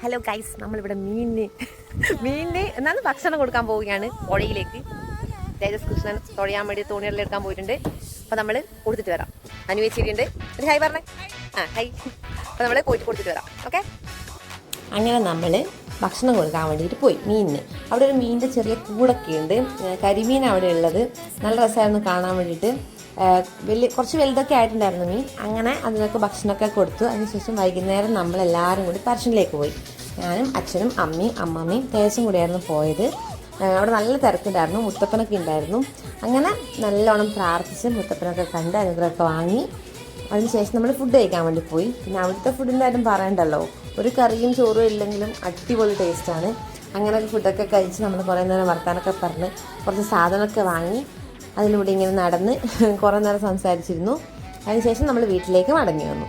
Hello guys, നമ്മളിവിടെ മീനിന് എന്നാണ് ഭക്ഷണം കൊടുക്കാൻ പോവുകയാണ് പുഴയിലേക്ക്. തേജസ് കൃഷ്ണൻ തുഴയാൻ വേണ്ടി തോണികളിൽ എടുക്കാൻ പോയിട്ടുണ്ട്. അപ്പോൾ നമ്മൾ കൊടുത്തിട്ട് വരാം. അനുവേച്ചിരിയുണ്ട്, ഒരു ഹൈ പറഞ്ഞേ. ഹൈ. അപ്പോൾ നമ്മൾ പോയിട്ട് കൊടുത്തിട്ട് വരാം. ഓക്കെ. അങ്ങനെ നമ്മൾ ഭക്ഷണം കൊടുക്കാൻ വേണ്ടിയിട്ട് പോയി മീനിന്. അവിടെ ഒരു മീനിൻ്റെ ചെറിയ കൂടൊക്കെ ഉണ്ട്. കരിമീൻ അവിടെ ഉള്ളത്. നല്ല രസമായിരുന്നു കാണാൻ വേണ്ടിയിട്ട്. കുറച്ച് വലുതൊക്കെ ആയിട്ടുണ്ടായിരുന്നു മീൻ. അങ്ങനെ അതിനൊക്കെ ഭക്ഷണമൊക്കെ കൊടുത്തു. അതിനുശേഷം വൈകുന്നേരം നമ്മളെല്ലാവരും കൂടി പറശ്ശിനിലേക്ക് പോയി. ഞാനും അച്ഛനും അമ്മയും അമ്മമ്മയും തേജസും കൂടിയായിരുന്നു പോയത്. അവിടെ നല്ല തിരക്കുണ്ടായിരുന്നു. മുത്തപ്പനൊക്കെ ഉണ്ടായിരുന്നു. അങ്ങനെ നല്ലോണം പ്രാർത്ഥിച്ച് മുത്തപ്പനൊക്കെ കണ്ട് അനുഗ്രഹമൊക്കെ വാങ്ങി അതിനുശേഷം നമ്മൾ ഫുഡ് കഴിക്കാൻ വേണ്ടി പോയി. പിന്നെ അവിടുത്തെ ഫുഡിൻ്റെ കാര്യം പറയണ്ടല്ലോ, ഒരു കറിയും ചോറും ഇല്ലെങ്കിലും അടിപൊളി ടേസ്റ്റാണ്. അങ്ങനെ ഫുഡൊക്കെ കഴിച്ച് നമ്മൾ കുറേ നേരം വർത്താനൊക്കെ പറഞ്ഞ് കുറച്ച് സാധനമൊക്കെ വാങ്ങി അതിലൂടെ ഇങ്ങനെ നടന്ന് കുറേ നേരം സംസാരിച്ചിരുന്നു. അതിനുശേഷം നമ്മൾ വീട്ടിലേക്ക് മടങ്ങി വന്നു.